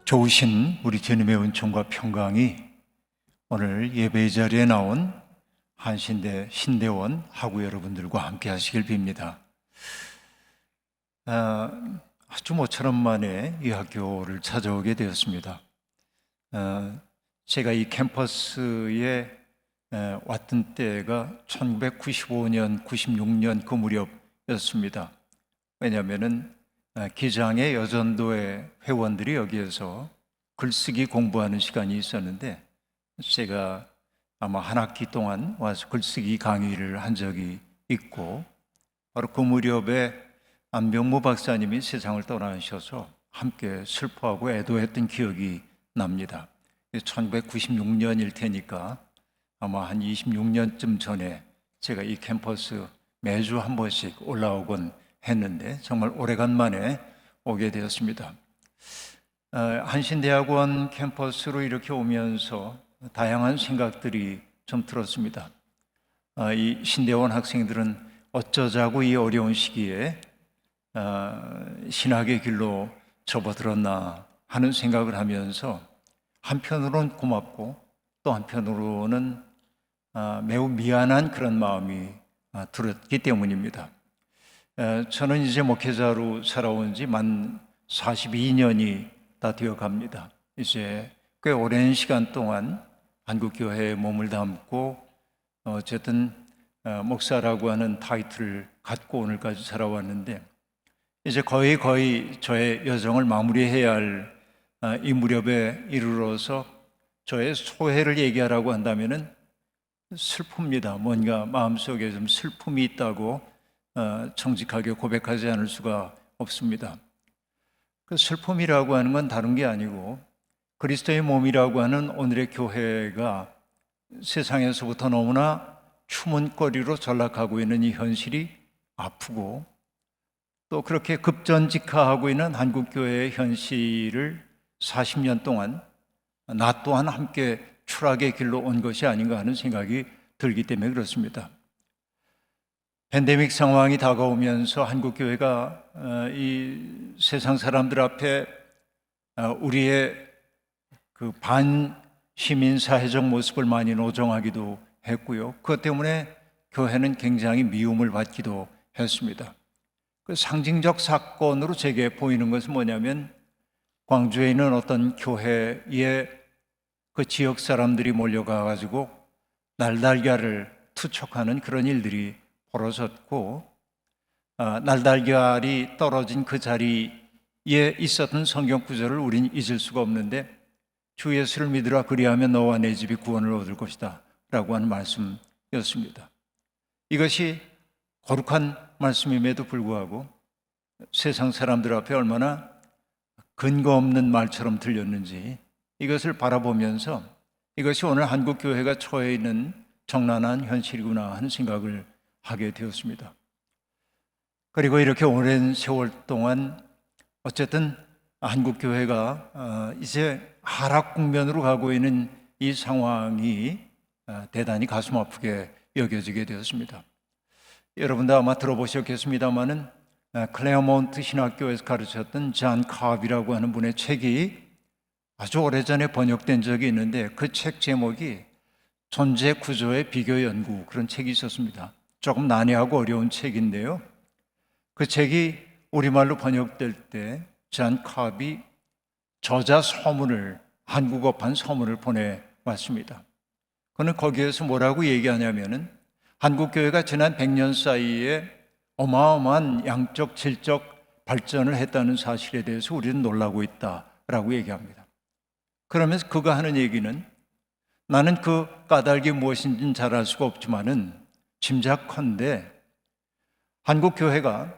좋으신 우리 주님의 은총과 평강이 오늘 예배의 자리에 나온 한신대 신대원 하구 여러분들과 함께 하시길 빕니다. 아주 모처럼 만에 이 학교를 찾아오게 되었습니다. 제가 이 캠퍼스에 왔던 때가 1995년, 96년 그 무렵이었습니다. 왜냐하면은 기장의 여전도의 회원들이 여기에서 글쓰기 공부하는 시간이 있었는데 제가 아마 한 학기 동안 와서 글쓰기 강의를 한 적이 있고, 바로 그 무렵에 안병무 박사님이 세상을 떠나셔서 함께 슬퍼하고 애도했던 기억이 납니다. 1996년일 테니까 아마 한 26년쯤 전에 제가 이 캠퍼스 매주 한 번씩 올라오곤 했는데 정말 오래간만에 오게 되었습니다. 한신대학원 캠퍼스로 이렇게 오면서 다양한 생각들이 좀 들었습니다. 이 신대원 학생들은 어쩌자고 이 어려운 시기에 신학의 길로 접어들었나 하는 생각을 하면서 한편으로는 고맙고 또 한편으로는 매우 미안한 그런 마음이 들었기 때문입니다. 저는 이제 목회자로 살아온 지 만 42년이 다 되어 갑니다. 이제 꽤 오랜 시간 동안 한국교회에 몸을 담고 어쨌든 목사라고 하는 타이틀을 갖고 오늘까지 살아왔는데, 이제 거의 저의 여정을 마무리해야 할 이 무렵에 이르러서 저의 소회를 얘기하라고 한다면은 슬픕니다. 뭔가 마음속에 좀 슬픔이 있다고 정직하게 고백하지 않을 수가 없습니다. 그 슬픔이라고 하는 건 다른 게 아니고 그리스도의 몸이라고 하는 오늘의 교회가 세상에서부터 너무나 추문거리로 전락하고 있는 이 현실이 아프고, 또 그렇게 급전직하하고 있는 한국교회의 현실을 40년 동안 나 또한 함께 추락의 길로 온 것이 아닌가 하는 생각이 들기 때문에 그렇습니다. 팬데믹 상황이 다가오면서 한국교회가 이 세상 사람들 앞에 우리의 그 반시민사회적 모습을 많이 노정하기도 했고요. 그것 때문에 교회는 굉장히 미움을 받기도 했습니다. 그 상징적 사건으로 제게 보이는 것은 뭐냐면, 광주에 있는 어떤 교회에 그 지역 사람들이 몰려가 가지고 날달걀을 투척하는 그런 일들이 벌어졌고, 날달걀이 떨어진 그 자리에 있었던 성경 구절을 우린 잊을 수가 없는데, 주 예수를 믿으라 그리하면 너와 내 집이 구원을 얻을 것이다 라고 하는 말씀이었습니다. 이것이 거룩한 말씀임에도 불구하고 세상 사람들 앞에 얼마나 근거 없는 말처럼 들렸는지, 이것을 바라보면서 이것이 오늘 한국교회가 처해 있는 정난한 현실이구나 하는 생각을 하게 되었습니다. 그리고 이렇게 오랜 세월 동안 어쨌든 한국교회가 이제 하락 국면으로 가고 있는 이 상황이 대단히 가슴 아프게 여겨지게 되었습니다. 여러분도 아마 들어보셨겠습니다마는 클레어몬트 신학교에서 가르쳤던 잔 카비라고 하는 분의 책이 아주 오래전에 번역된 적이 있는데, 그 책 제목이 존재 구조의 비교 연구, 그런 책이 있었습니다. 조금 난해하고 어려운 책인데요, 그 책이 우리말로 번역될 때 잔 카비 저자 서문을, 한국어판 서문을 보내왔습니다. 그는 거기에서 뭐라고 얘기하냐면은 한국교회가 지난 100년 사이에 어마어마한 양적, 질적 발전을 했다는 사실에 대해서 우리는 놀라고 있다라고 얘기합니다. 그러면서 그가 하는 얘기는, 나는 그 까닭이 무엇인지는 잘 알 수가 없지만은 짐작컨대 한국교회가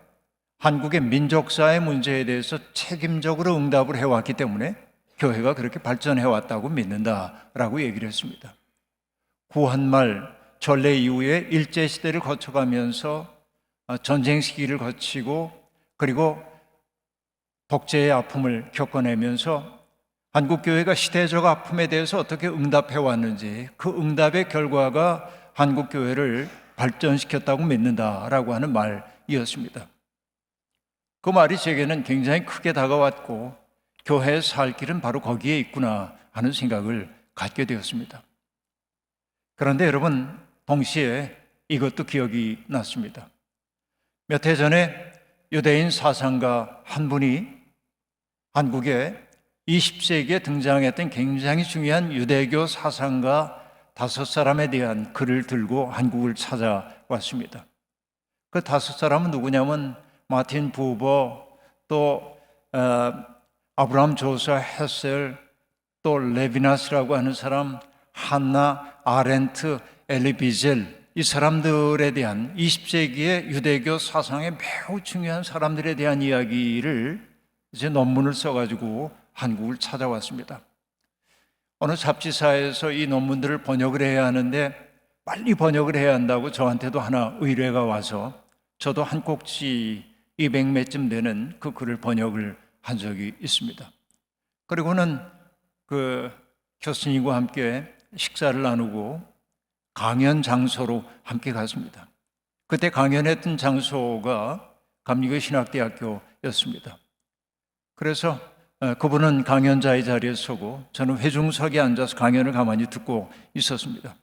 한국의 민족사의 문제에 대해서 책임적으로 응답을 해왔기 때문에 교회가 그렇게 발전해왔다고 믿는다라고 얘기를 했습니다. 구한말 전래 이후에 일제시대를 거쳐가면서 전쟁 시기를 거치고 그리고 독재의 아픔을 겪어내면서 한국교회가 시대적 아픔에 대해서 어떻게 응답해 왔는지, 그 응답의 결과가 한국교회를 발전시켰다고 믿는다라고 하는 말이었습니다. 그 말이 제게는 굉장히 크게 다가왔고 교회의 살 길은 바로 거기에 있구나 하는 생각을 갖게 되었습니다. 그런데 여러분, 동시에 이것도 기억이 났습니다. 몇 해 전에 유대인 사상가 한 분이 한국에 20세기에 등장했던 굉장히 중요한 유대교 사상가 5사람에 대한 글을 들고 한국을 찾아왔습니다. 그 5사람은 누구냐면 마틴 부버, 또 아브라함 조서 헤셀, 또 레비나스라고 하는 사람, 한나 아렌트, 엘리 비젤, 이 사람들에 대한 20세기의 유대교 사상의 매우 중요한 사람들에 대한 이야기를 이제 논문을 써가지고 한국을 찾아왔습니다. 어느 잡지사에서 이 논문들을 번역을 해야 하는데 빨리 번역을 해야 한다고 저한테도 하나 의뢰가 와서 저도 한 꼭지 200몇 점 되는 그 글을 번역을 한 적이 있습니다. 그리고는 그 교수님과 함께 식사를 나누고 강연 장소로 함께 갔습니다. 그때 강연했던 장소가 감리교 신학대학교였습니다. 그래서 그분은 강연자의 자리에 서고 저는 회중석에 앉아서 강연을 가만히 듣고 있었습니다.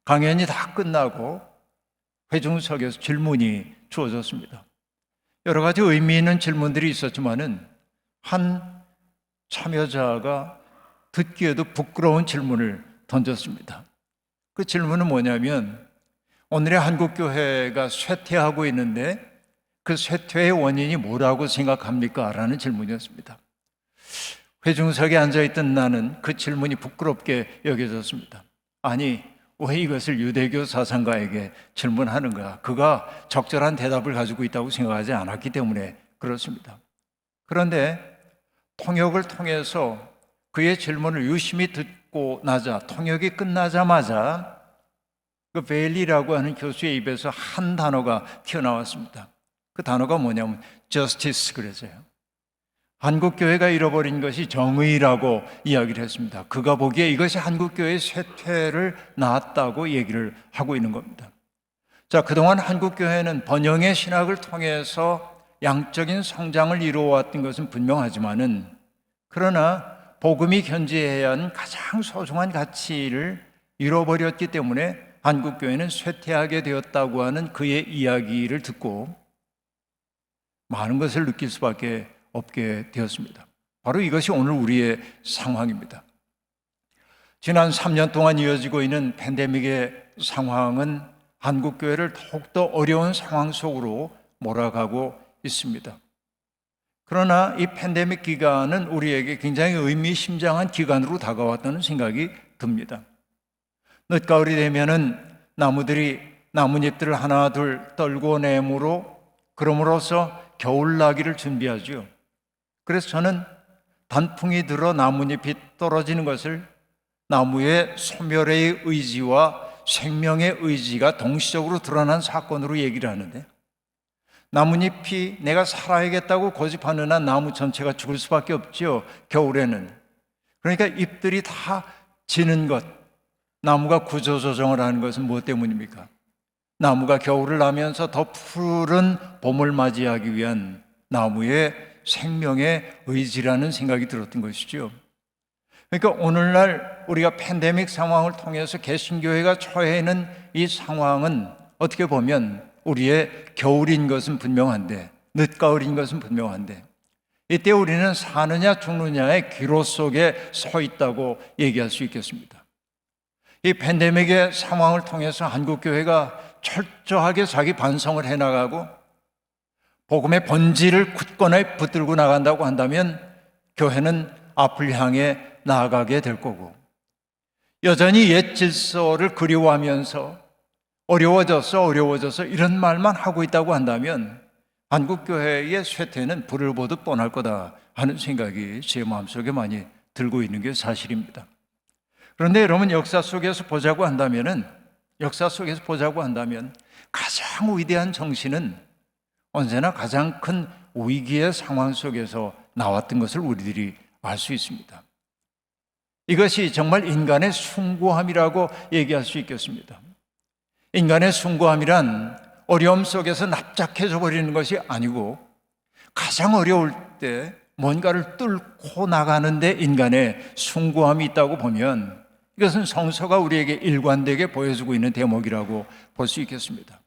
강연이 다 끝나고 회중석에서 질문이 주어졌습니다. 여러 가지 의미 있는 질문들이 있었지만은 한 참여자가 듣기에도 부끄러운 질문을 던졌습니다. 그 질문은 뭐냐면, 오늘의 한국교회가 쇠퇴하고 있는데 그 쇠퇴의 원인이 뭐라고 생각합니까? 라는 질문이었습니다. 회중석에 앉아있던 나는 그 질문이 부끄럽게 여겨졌습니다. 아니, 왜 이것을 유대교 사상가에게 질문하는가? 그가 적절한 대답을 가지고 있다고 생각하지 않았기 때문에 그렇습니다. 그런데 통역을 통해서 그의 질문을 유심히 듣고 나자, 통역이 끝나자마자 그 베일리라고 하는 교수의 입에서 한 단어가 튀어나왔습니다. 그 단어가 뭐냐면 justice 그랬어요. 한국교회가 잃어버린 것이 정의라고 이야기를 했습니다. 그가 보기에 이것이 한국교회의 쇠퇴를 낳았다고 얘기를 하고 있는 겁니다. 자, 그동안 한국교회는 번영의 신학을 통해서 양적인 성장을 이루어왔던 것은 분명하지만은, 그러나 복음이 견지해야 하는 가장 소중한 가치를 잃어버렸기 때문에 한국교회는 쇠퇴하게 되었다고 하는 그의 이야기를 듣고 많은 것을 느낄 수밖에 없게 되었습니다. 바로 이것이 오늘 우리의 상황입니다. 지난 3년 동안 이어지고 있는 팬데믹의 상황은 한국교회를 더욱더 어려운 상황 속으로 몰아가고 있습니다. 그러나 이 팬데믹 기간은 우리에게 굉장히 의미심장한 기간으로 다가왔다는 생각이 듭니다. 늦가을이 되면은 나무들이 나뭇잎들을 하나 둘 떨고 내므로 그럼으로써 겨울나기를 준비하죠. 그래서 저는 단풍이 들어 나뭇잎이 떨어지는 것을 나무의 소멸의 의지와 생명의 의지가 동시적으로 드러난 사건으로 얘기를 하는데, 나뭇잎이 내가 살아야겠다고 고집하는 한 나무 전체가 죽을 수밖에 없죠, 겨울에는. 그러니까 잎들이 다 지는 것, 나무가 구조조정을 하는 것은 무엇 때문입니까? 나무가 겨울을 나면서 더 푸른 봄을 맞이하기 위한 나무의 생명의 의지라는 생각이 들었던 것이죠. 그러니까 오늘날 우리가 팬데믹 상황을 통해서 개신교회가 처해 있는 이 상황은 어떻게 보면 우리의 겨울인 것은 분명한데, 늦가을인 것은 분명한데, 이때 우리는 사느냐 죽느냐의 기로 속에 서 있다고 얘기할 수 있겠습니다. 이 팬데믹의 상황을 통해서 한국교회가 철저하게 자기 반성을 해나가고 복음의 본질을 굳건히 붙들고 나간다고 한다면 교회는 앞을 향해 나아가게 될 거고, 여전히 옛 질서를 그리워하면서 어려워져서 이런 말만 하고 있다고 한다면 한국교회의 쇠퇴는 불을 보듯 뻔할 거다 하는 생각이 제 마음속에 많이 들고 있는 게 사실입니다. 그런데 여러분, 역사 속에서 보자고 한다면 가장 위대한 정신은 언제나 가장 큰 위기의 상황 속에서 나왔던 것을 우리들이 알 수 있습니다. 이것이 정말 인간의 숭고함이라고 얘기할 수 있겠습니다. 인간의 숭고함이란 어려움 속에서 납작해져 버리는 것이 아니고, 가장 어려울 때 뭔가를 뚫고 나가는데 인간의 숭고함이 있다고 보면 이것은 성서가 우리에게 일관되게 보여주고 있는 대목이라고 볼 수 있겠습니다.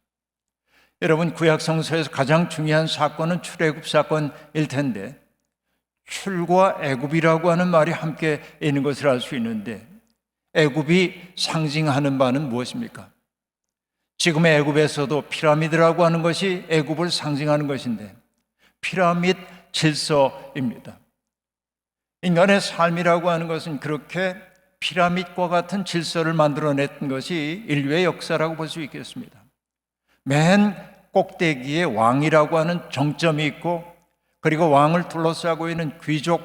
여러분, 구약 성서에서 가장 중요한 사건은 출애굽 사건일 텐데 출과 애굽이라고 하는 말이 함께 있는 것을 알 수 있는데 애굽이 상징하는 바는 무엇입니까? 지금의 애굽에서도 피라미드라고 하는 것이 애굽을 상징하는 것인데 피라미드 질서입니다. 인간의 삶이라고 하는 것은 그렇게 피라미드과 같은 질서를 만들어냈던 것이 인류의 역사라고 볼 수 있겠습니다. 맨 꼭대기에 왕이라고 하는 정점이 있고 그리고 왕을 둘러싸고 있는 귀족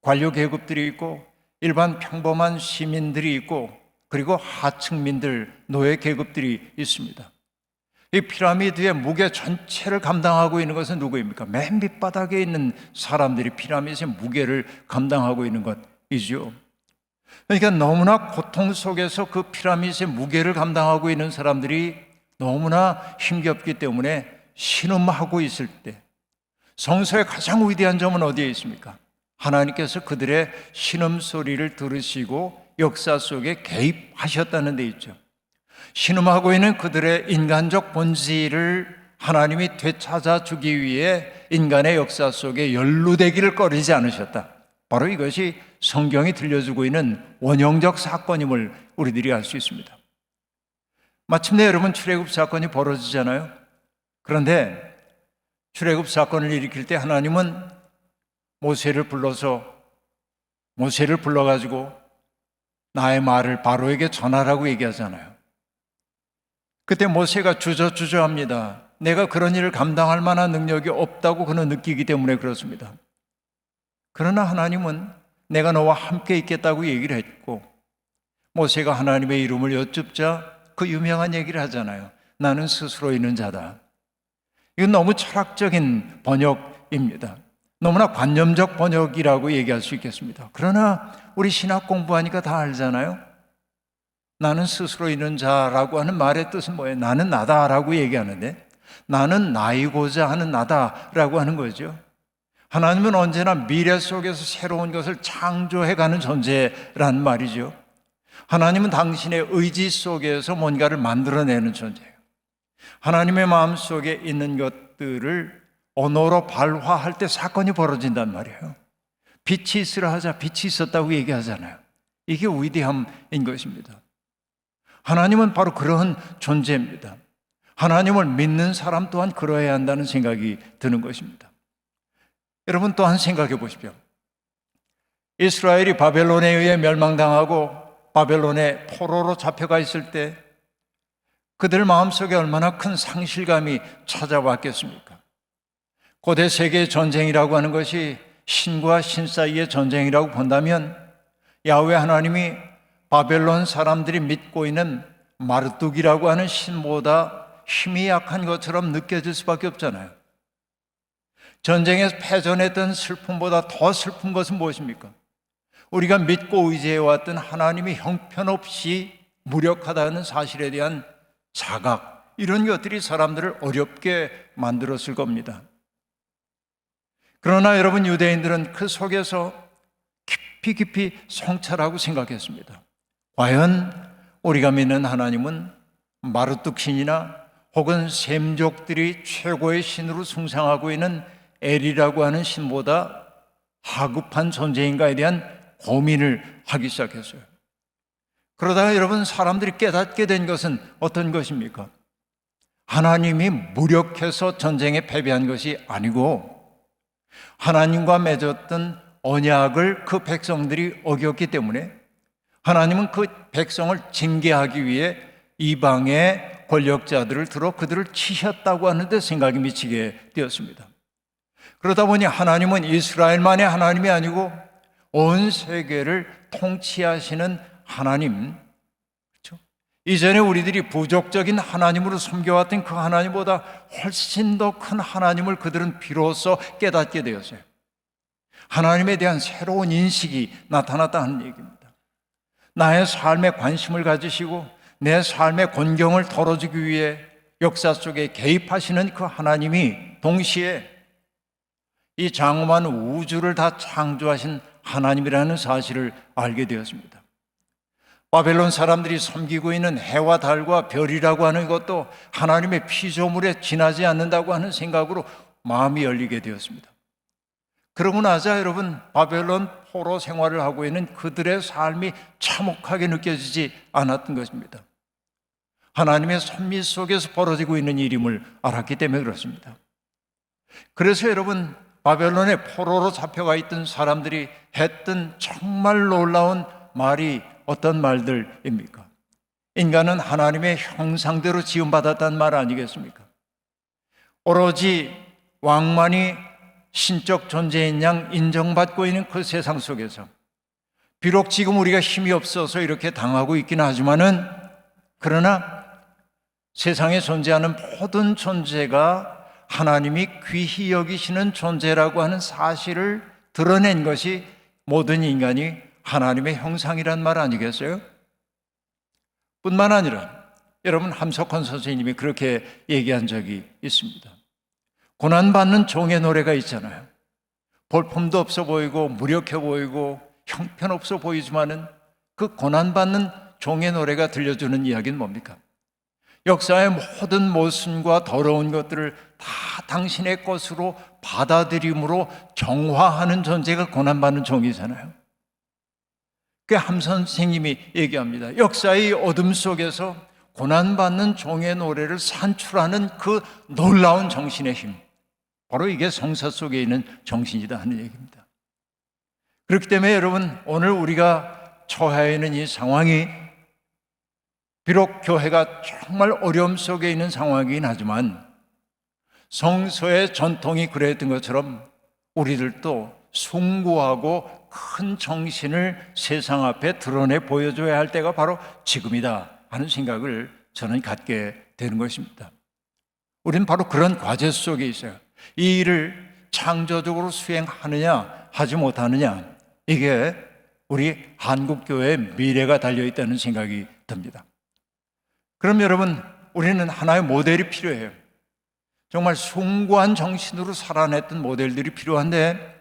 관료 계급들이 있고 일반 평범한 시민들이 있고 그리고 하층민들 노예 계급들이 있습니다. 이 피라미드의 무게 전체를 감당하고 있는 것은 누구입니까? 맨 밑바닥에 있는 사람들이 피라미드의 무게를 감당하고 있는 것이죠. 그러니까 너무나 고통 속에서 그 피라미드의 무게를 감당하고 있는 사람들이 너무나 힘겹기 때문에 신음하고 있을 때 성서의 가장 위대한 점은 어디에 있습니까? 하나님께서 그들의 신음소리를 들으시고 역사 속에 개입하셨다는 데 있죠. 신음하고 있는 그들의 인간적 본질을 하나님이 되찾아 주기 위해 인간의 역사 속에 연루되기를 꺼리지 않으셨다. 바로 이것이 성경이 들려주고 있는 원형적 사건임을 우리들이 알 수 있습니다. 마침내 여러분 출애굽 사건이 벌어지잖아요. 그런데 출애굽 사건을 일으킬 때 하나님은 모세를 불러가지고 나의 말을 바로에게 전하라고 얘기하잖아요. 그때 모세가 주저주저합니다. 내가 그런 일을 감당할 만한 능력이 없다고 그는 느끼기 때문에 그렇습니다. 그러나 하나님은 내가 너와 함께 있겠다고 얘기를 했고 모세가 하나님의 이름을 여쭙자 그 유명한 얘기를 하잖아요. 나는 스스로 있는 자다. 이건 너무 철학적인 번역입니다. 너무나 관념적 번역이라고 얘기할 수 있겠습니다. 그러나 우리 신학 공부하니까 다 알잖아요. 나는 스스로 있는 자라고 하는 말의 뜻은 뭐예요? 나는 나다라고 얘기하는데 나는 나이고자 하는 나다라고 하는 거죠. 하나님은 언제나 미래 속에서 새로운 것을 창조해가는 존재란 말이죠. 하나님은 당신의 의지 속에서 뭔가를 만들어내는 존재예요. 하나님의 마음속에 있는 것들을 언어로 발화할 때 사건이 벌어진단 말이에요. 빛이 있으라 하자 빛이 있었다고 얘기하잖아요. 이게 위대함인 것입니다. 하나님은 바로 그런 존재입니다. 하나님을 믿는 사람 또한 그러해야 한다는 생각이 드는 것입니다. 여러분 또한 생각해 보십시오. 이스라엘이 바벨론에 의해 멸망당하고 바벨론의 포로로 잡혀가 있을 때 그들 마음속에 얼마나 큰 상실감이 찾아왔겠습니까? 고대 세계의 전쟁이라고 하는 것이 신과 신 사이의 전쟁이라고 본다면 야훼 하나님이 바벨론 사람들이 믿고 있는 마르뚝이라고 하는 신보다 힘이 약한 것처럼 느껴질 수밖에 없잖아요. 전쟁에서 패전했던 슬픔보다 더 슬픈 것은 무엇입니까? 우리가 믿고 의지해왔던 하나님이 형편없이 무력하다는 사실에 대한 자각, 이런 것들이 사람들을 어렵게 만들었을 겁니다. 그러나 여러분 유대인들은 그 속에서 깊이 성찰하고 생각했습니다. 과연 우리가 믿는 하나님은 마르뚝 신이나 혹은 셈족들이 최고의 신으로 숭상하고 있는 엘이라고 하는 신보다 하급한 존재인가에 대한 고민을 하기 시작했어요. 그러다가 여러분 사람들이 깨닫게 된 것은 어떤 것입니까? 하나님이 무력해서 전쟁에 패배한 것이 아니고 하나님과 맺었던 언약을 그 백성들이 어겼기 때문에 하나님은 그 백성을 징계하기 위해 이방의 권력자들을 들어 그들을 치셨다고 하는데 생각이 미치게 되었습니다. 그러다 보니 하나님은 이스라엘만의 하나님이 아니고 온 세계를 통치하시는 하나님, 그렇죠? 이전에 우리들이 부족적인 하나님으로 섬겨왔던 그 하나님보다 훨씬 더 큰 하나님을 그들은 비로소 깨닫게 되었어요. 하나님에 대한 새로운 인식이 나타났다는 얘기입니다. 나의 삶에 관심을 가지시고 내 삶의 곤경을 덜어주기 위해 역사 속에 개입하시는 그 하나님이 동시에 이 장엄한 우주를 다 창조하신 하나님이라는 사실을 알게 되었습니다. 바벨론 사람들이 섬기고 있는 해와 달과 별이라고 하는 것도 하나님의 피조물에 지나지 않는다고 하는 생각으로 마음이 열리게 되었습니다. 그러고 나자 여러분, 바벨론 포로 생활을 하고 있는 그들의 삶이 참혹하게 느껴지지 않았던 것입니다. 하나님의 섭리 속에서 벌어지고 있는 일임을 알았기 때문에 그렇습니다. 그래서 여러분, 바벨론의 포로로 잡혀가 있던 사람들이 했던 정말 놀라운 말이 어떤 말들입니까? 인간은 하나님의 형상대로 지음받았다는 말 아니겠습니까? 오로지 왕만이 신적 존재인 양 인정받고 있는 그 세상 속에서 비록 지금 우리가 힘이 없어서 이렇게 당하고 있긴 하지만은, 그러나 세상에 존재하는 모든 존재가 하나님이 귀히 여기시는 존재라고 하는 사실을 드러낸 것이 모든 인간이 하나님의 형상이란 말 아니겠어요? 뿐만 아니라 여러분, 함석헌 선생님이 그렇게 얘기한 적이 있습니다. 고난받는 종의 노래가 있잖아요. 볼품도 없어 보이고 무력해 보이고 형편없어 보이지만은 그 고난받는 종의 노래가 들려주는 이야기는 뭡니까? 역사의 모든 모순과 더러운 것들을 다 당신의 것으로 받아들임으로 정화하는 존재가 고난받는 종이잖아요. 그 함 선생님이 얘기합니다. 역사의 어둠 속에서 고난받는 종의 노래를 산출하는 그 놀라운 정신의 힘, 바로 이게 성서 속에 있는 정신이다 하는 얘기입니다. 그렇기 때문에 여러분, 오늘 우리가 처해 있는 이 상황이 비록 교회가 정말 어려움 속에 있는 상황이긴 하지만 성서의 전통이 그랬던 것처럼 우리들도 숭고하고 큰 정신을 세상 앞에 드러내 보여줘야 할 때가 바로 지금이다 하는 생각을 저는 갖게 되는 것입니다. 우리는 바로 그런 과제 속에 있어요. 이 일을 창조적으로 수행하느냐 하지 못하느냐, 이게 우리 한국교회의 미래가 달려있다는 생각이 듭니다. 그럼 여러분, 우리는 하나의 모델이 필요해요. 정말 숭고한 정신으로 살아냈던 모델들이 필요한데,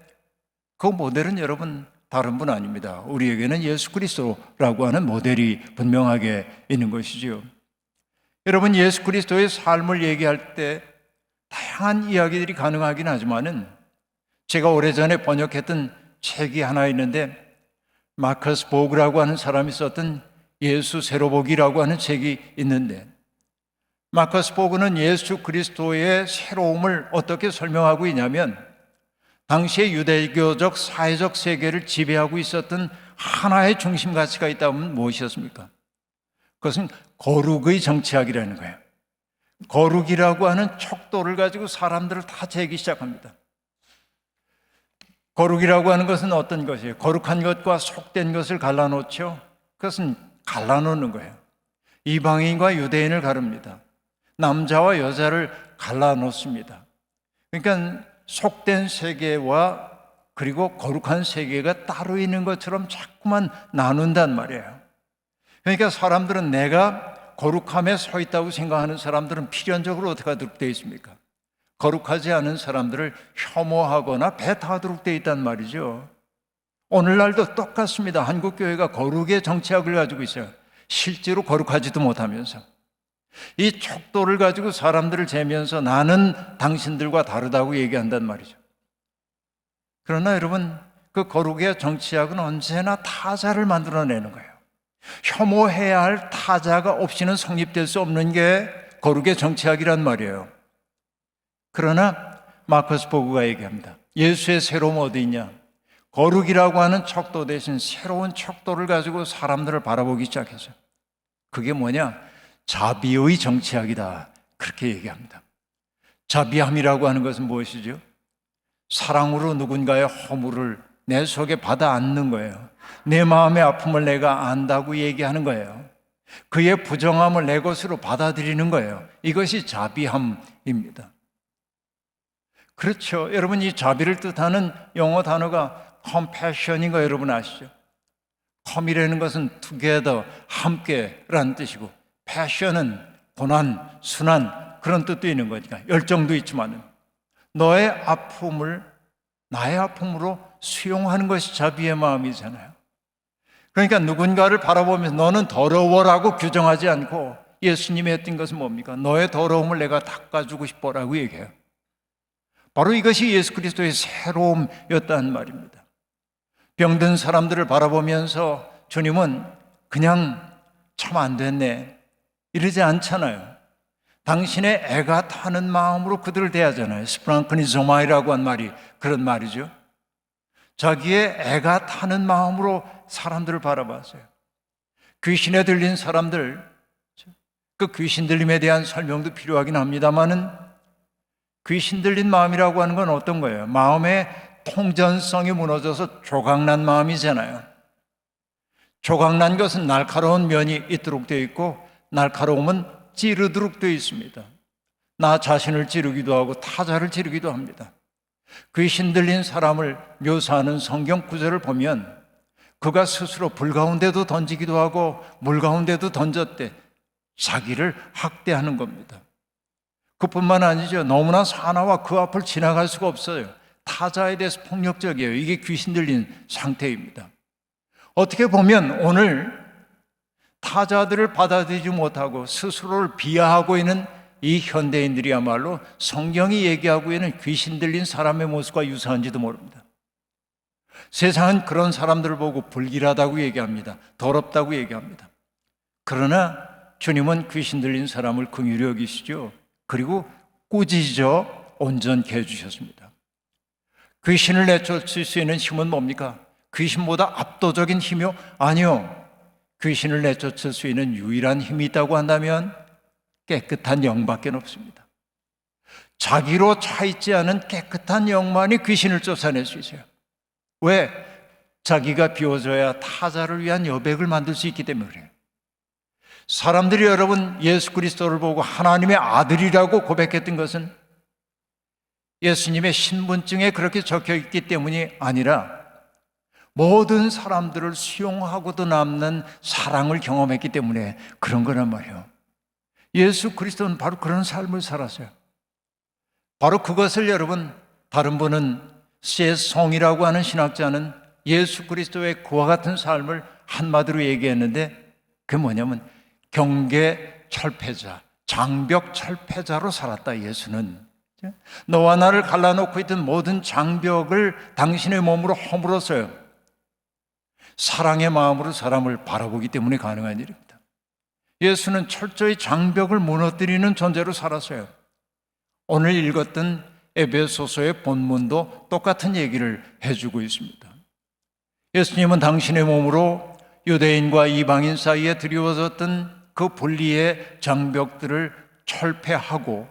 그 모델은 여러분 다른 분 아닙니다. 우리에게는 예수 그리스도라고 하는 모델이 분명하게 있는 것이죠. 여러분, 예수 그리스도의 삶을 얘기할 때 다양한 이야기들이 가능하긴 하지만은, 제가 오래전에 번역했던 책이 하나 있는데 마커스 보그라고 하는 사람이 썼던 예수 새로보기라고 하는 책이 있는데, 마커스 보그는 예수 그리스도의 새로움을 어떻게 설명하고 있냐면, 당시의 유대교적 사회적 세계를 지배하고 있었던 하나의 중심 가치가 있다면 무엇이었습니까? 그것은 거룩의 정치학이라는 거예요. 거룩이라고 하는 척도를 가지고 사람들을 다 재기 시작합니다. 거룩이라고 하는 것은 어떤 것이에요? 거룩한 것과 속된 것을 갈라놓죠. 그것은 갈라놓는 거예요. 이방인과 유대인을 가릅니다. 남자와 여자를 갈라놓습니다. 그러니까 속된 세계와 그리고 거룩한 세계가 따로 있는 것처럼 자꾸만 나눈단 말이에요. 그러니까 사람들은 내가 거룩함에 서 있다고 생각하는 사람들은 필연적으로 어떻게 하도록 되어 있습니까? 거룩하지 않은 사람들을 혐오하거나 배타하도록 되어 있단 말이죠. 오늘날도 똑같습니다. 한국교회가 거룩의 정치학을 가지고 있어요. 실제로 거룩하지도 못하면서 이 척도를 가지고 사람들을 재면서 나는 당신들과 다르다고 얘기한단 말이죠. 그러나 여러분, 그 거룩의 정치학은 언제나 타자를 만들어내는 거예요. 혐오해야 할 타자가 없이는 성립될 수 없는 게 거룩의 정치학이란 말이에요. 그러나 마커스 보그가 얘기합니다. 예수의 새로움 어디 있냐? 거룩이라고 하는 척도 대신 새로운 척도를 가지고 사람들을 바라보기 시작했어요. 그게 뭐냐? 자비의 정치학이다, 그렇게 얘기합니다. 자비함이라고 하는 것은 무엇이죠? 사랑으로 누군가의 허물을 내 속에 받아 안는 거예요. 내 마음의 아픔을 내가 안다고 얘기하는 거예요. 그의 부정함을 내 것으로 받아들이는 거예요. 이것이 자비함입니다. 그렇죠. 여러분, 이 자비를 뜻하는 영어 단어가 compassion인 거 여러분 아시죠? come이라는 것은 together, 함께라는 뜻이고, passion은 고난, 순한 그런 뜻도 있는 거니까 열정도 있지만 너의 아픔을 나의 아픔으로 수용하는 것이 자비의 마음이잖아요. 그러니까 누군가를 바라보면서 너는 더러워라고 규정하지 않고 예수님이 했던 것은 뭡니까? 너의 더러움을 내가 닦아주고 싶어라고 얘기해요. 바로 이것이 예수 그리스도의 새로움이었다는 말입니다. 병든 사람들을 바라보면서 주님은 그냥 참 안 됐네 이러지 않잖아요. 당신의 애가 타는 마음으로 그들을 대하잖아요. 스프랑크니조마이라고 한 말이 그런 말이죠. 자기의 애가 타는 마음으로 사람들을 바라봤어요. 귀신에 들린 사람들, 그 귀신 들림에 대한 설명도 필요하긴 합니다만은 귀신 들린 마음이라고 하는 건 어떤 거예요? 마음의 통전성이 무너져서 조각난 마음이잖아요. 조각난 것은 날카로운 면이 있도록 되어 있고 날카로움은 찌르도록 되어 있습니다. 나 자신을 찌르기도 하고 타자를 찌르기도 합니다. 귀신 들린 사람을 묘사하는 성경 구절을 보면 그가 스스로 불 가운데도 던지기도 하고 물 가운데도 던졌대 자기를 학대하는 겁니다. 그뿐만 아니죠. 너무나 사나와 그 앞을 지나갈 수가 없어요. 타자에 대해서 폭력적이에요. 이게 귀신 들린 상태입니다. 어떻게 보면 오늘 타자들을 받아들이지 못하고 스스로를 비하하고 있는 이 현대인들이야말로 성경이 얘기하고 있는 귀신 들린 사람의 모습과 유사한지도 모릅니다. 세상은 그런 사람들을 보고 불길하다고 얘기합니다. 더럽다고 얘기합니다. 그러나 주님은 귀신 들린 사람을 긍휼히 여기시죠. 그리고 꾸짖어 온전케 해주셨습니다. 귀신을 내쫓을 수 있는 힘은 뭡니까? 귀신보다 압도적인 힘이요? 아니요. 귀신을 내쫓을 수 있는 유일한 힘이 있다고 한다면 깨끗한 영밖에 없습니다. 자기로 차 있지 않은 깨끗한 영만이 귀신을 쫓아낼 수 있어요. 왜? 자기가 비워져야 타자를 위한 여백을 만들 수 있기 때문에 그래요. 사람들이 여러분 예수 그리스도를 보고 하나님의 아들이라고 고백했던 것은 예수님의 신분증에 그렇게 적혀 있기 때문이 아니라 모든 사람들을 수용하고도 남는 사랑을 경험했기 때문에 그런 거란 말이에요. 예수 그리스도는 바로 그런 삶을 살았어요. 바로 그것을 여러분, 다른 분은 C.S. 송이라고 하는 신학자는 예수 그리스도의 그와 같은 삶을 한마디로 얘기했는데 그게 뭐냐면 경계 철폐자, 장벽 철폐자로 살았다. 예수는 너와 나를 갈라놓고 있던 모든 장벽을 당신의 몸으로 허물었어요. 사랑의 마음으로 사람을 바라보기 때문에 가능한 일입니다. 예수는 철저히 장벽을 무너뜨리는 존재로 살았어요. 오늘 읽었던 에베소서의 본문도 똑같은 얘기를 해주고 있습니다. 예수님은 당신의 몸으로 유대인과 이방인 사이에 드리워졌던 그 분리의 장벽들을 철폐하고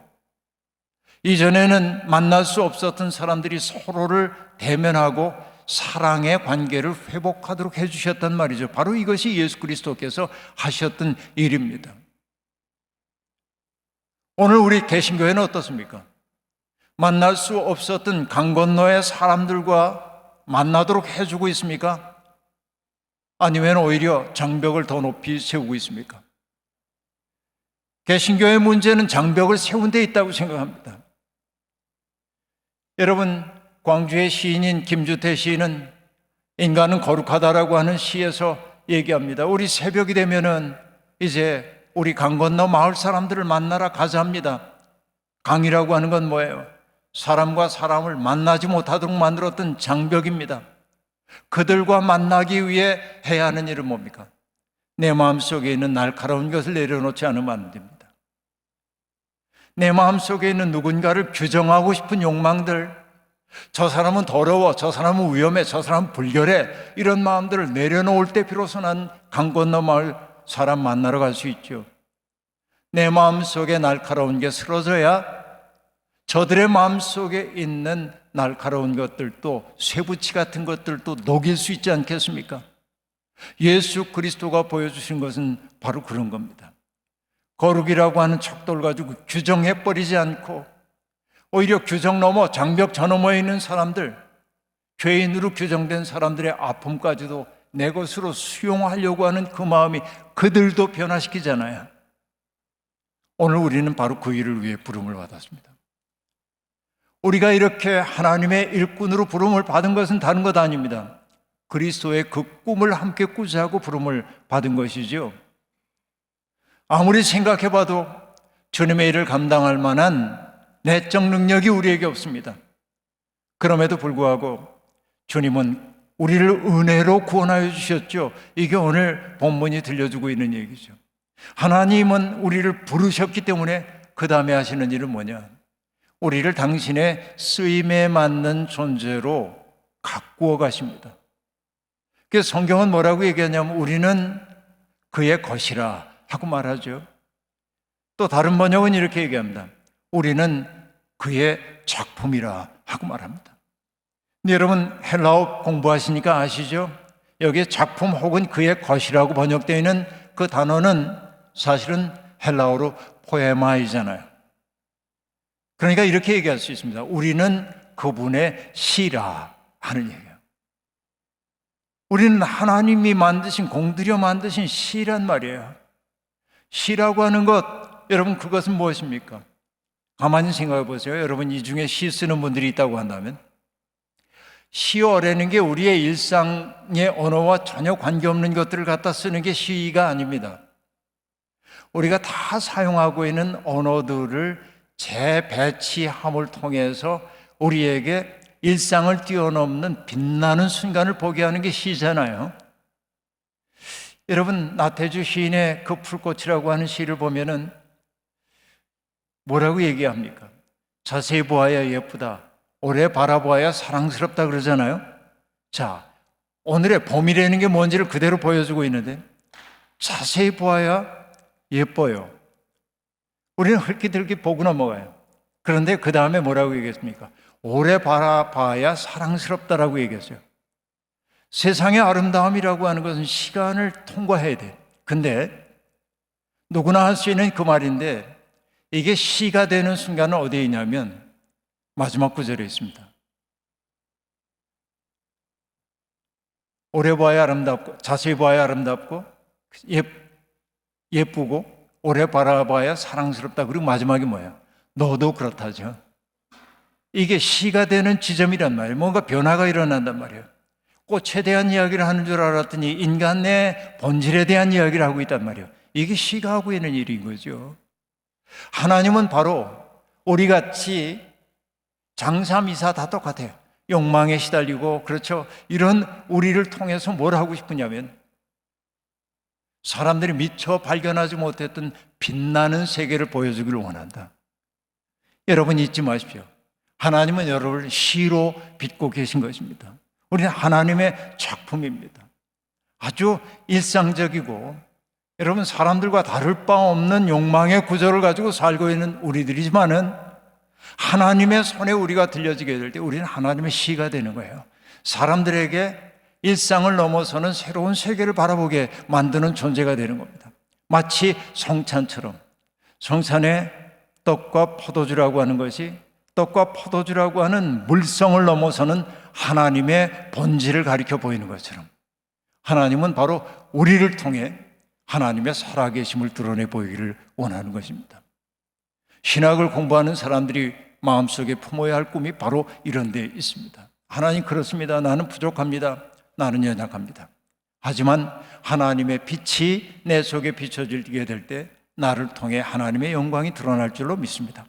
이전에는 만날 수 없었던 사람들이 서로를 대면하고 사랑의 관계를 회복하도록 해주셨단 말이죠. 바로 이것이 예수 그리스도께서 하셨던 일입니다. 오늘 우리 개신교회는 어떻습니까? 만날 수 없었던 강 건너의 사람들과 만나도록 해주고 있습니까? 아니면 오히려 장벽을 더 높이 세우고 있습니까? 개신교의 문제는 장벽을 세운 데 있다고 생각합니다. 여러분, 광주의 시인인 김주태 시인은 인간은 거룩하다라고 하는 시에서 얘기합니다. 우리 새벽이 되면은 이제 우리 강 건너 마을 사람들을 만나러 가자 합니다. 강이라고 하는 건 뭐예요? 사람과 사람을 만나지 못하도록 만들었던 장벽입니다. 그들과 만나기 위해 해야 하는 일은 뭡니까? 내 마음속에 있는 날카로운 것을 내려놓지 않으면 안 됩니다. 내 마음속에 있는 누군가를 규정하고 싶은 욕망들, 저 사람은 더러워, 저 사람은 위험해, 저 사람은 불결해, 이런 마음들을 내려놓을 때 비로소 난 강 건너 마을 사람 만나러 갈 수 있죠. 내 마음속에 날카로운 게 쓰러져야 저들의 마음속에 있는 날카로운 것들도, 쇠붙이 같은 것들도 녹일 수 있지 않겠습니까? 예수 그리스도가 보여주신 것은 바로 그런 겁니다. 거룩이라고 하는 척도를 가지고 규정해버리지 않고 오히려 규정 넘어 장벽 저 너머에 있는 사람들, 죄인으로 규정된 사람들의 아픔까지도 내 것으로 수용하려고 하는 그 마음이 그들도 변화시키잖아요. 오늘 우리는 바로 그 일을 위해 부름을 받았습니다. 우리가 이렇게 하나님의 일꾼으로 부름을 받은 것은 다른 것 아닙니다. 그리스도의 그 꿈을 함께 꾸자고 부름을 받은 것이죠. 아무리 생각해봐도 주님의 일을 감당할 만한 내적 능력이 우리에게 없습니다. 그럼에도 불구하고 주님은 우리를 은혜로 구원하여 주셨죠. 이게 오늘 본문이 들려주고 있는 얘기죠. 하나님은 우리를 부르셨기 때문에 그 다음에 하시는 일은 뭐냐? 우리를 당신의 쓰임에 맞는 존재로 가꾸어 가십니다. 그래서 성경은 뭐라고 얘기하냐면 우리는 그의 것이라 하고 말하죠. 또 다른 번역은 이렇게 얘기합니다. 우리는 그의 작품이라 하고 말합니다. 근데 여러분 헬라어 공부하시니까 아시죠? 여기에 작품 혹은 그의 것이라고 번역되어 있는 그 단어는 사실은 헬라어로 포에마이잖아요. 그러니까 이렇게 얘기할 수 있습니다. 우리는 그분의 시라 하는 얘기예요. 우리는 하나님이 만드신, 공들여 만드신 시란 말이에요. 시라고 하는 것, 여러분 그것은 무엇입니까? 가만히 생각해 보세요. 여러분 이 중에 시 쓰는 분들이 있다고 한다면 시어라는 게 우리의 일상의 언어와 전혀 관계없는 것들을 갖다 쓰는 게 시가 아닙니다. 우리가 다 사용하고 있는 언어들을 재배치함을 통해서 우리에게 일상을 뛰어넘는 빛나는 순간을 보게 하는 게 시잖아요. 여러분 나태주 시인의 그 풀꽃이라고 하는 시를 보면은 뭐라고 얘기합니까? 자세히 보아야 예쁘다, 오래 바라보아야 사랑스럽다 그러잖아요. 자, 오늘의 봄이라는 게 뭔지를 그대로 보여주고 있는데 자세히 보아야 예뻐요. 우리는 흘깃흘깃 보고 넘어가요. 그런데 그 다음에 뭐라고 얘기했습니까? 오래 바라봐야 사랑스럽다라고 얘기했어요. 세상의 아름다움이라고 하는 것은 시간을 통과해야 돼. 근데 누구나 할 수 있는 그 말인데 이게 시가 되는 순간은 어디에 있냐면 마지막 구절에 있습니다. 오래 봐야 아름답고 자세히 봐야 아름답고 예쁘고 오래 바라봐야 사랑스럽다. 그리고 마지막이 뭐예요? 너도 그렇다죠. 이게 시가 되는 지점이란 말이에요. 뭔가 변화가 일어난단 말이에요. 꽃에 대한 이야기를 하는 줄 알았더니 인간의 본질에 대한 이야기를 하고 있단 말이에요. 이게 시가 하고 있는 일인 거죠. 하나님은 바로 우리같이 장사미사 다 똑같아요. 욕망에 시달리고, 그렇죠. 이런 우리를 통해서 뭘 하고 싶으냐면 사람들이 미처 발견하지 못했던 빛나는 세계를 보여주기를 원한다. 여러분 잊지 마십시오. 하나님은 여러분을 시로 빚고 계신 것입니다. 우리는 하나님의 작품입니다. 아주 일상적이고 여러분 사람들과 다를 바 없는 욕망의 구조를 가지고 살고 있는 우리들이지만은 하나님의 손에 우리가 들려지게 될 때 우리는 하나님의 시가 되는 거예요. 사람들에게 일상을 넘어서는 새로운 세계를 바라보게 만드는 존재가 되는 겁니다. 마치 성찬처럼 성찬에 떡과 포도주라고 하는 것이 떡과 포도주라고 하는 물성을 넘어서는 하나님의 본질을 가리켜 보이는 것처럼 하나님은 바로 우리를 통해 하나님의 살아계심을 드러내 보이기를 원하는 것입니다. 신학을 공부하는 사람들이 마음속에 품어야 할 꿈이 바로 이런 데 있습니다. 하나님 그렇습니다. 나는 부족합니다. 나는 연약합니다. 하지만 하나님의 빛이 내 속에 비춰지게 될 때 나를 통해 하나님의 영광이 드러날 줄로 믿습니다.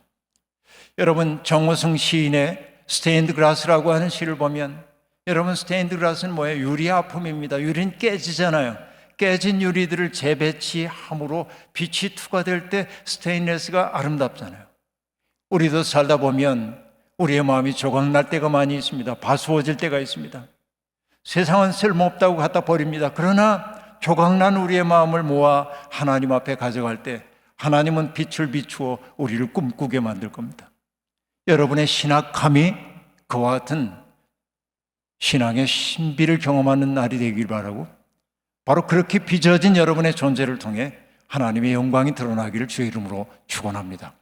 여러분 정호성 시인의 스테인드 글라스라고 하는 시를 보면 여러분 스테인드 글라스는 뭐예요? 유리 아픔입니다. 유리는 깨지잖아요. 깨진 유리들을 재배치함으로 빛이 투과될 때 스테인레스가 아름답잖아요. 우리도 살다 보면 우리의 마음이 조각날 때가 많이 있습니다. 바수어질 때가 있습니다. 세상은 쓸모없다고 갖다 버립니다. 그러나 조각난 우리의 마음을 모아 하나님 앞에 가져갈 때 하나님은 빛을 비추어 우리를 꿈꾸게 만들 겁니다. 여러분의 신학함이 그와 같은 신앙의 신비를 경험하는 날이 되길 바라고 바로 그렇게 빚어진 여러분의 존재를 통해 하나님의 영광이 드러나기를 주의 이름으로 축원합니다.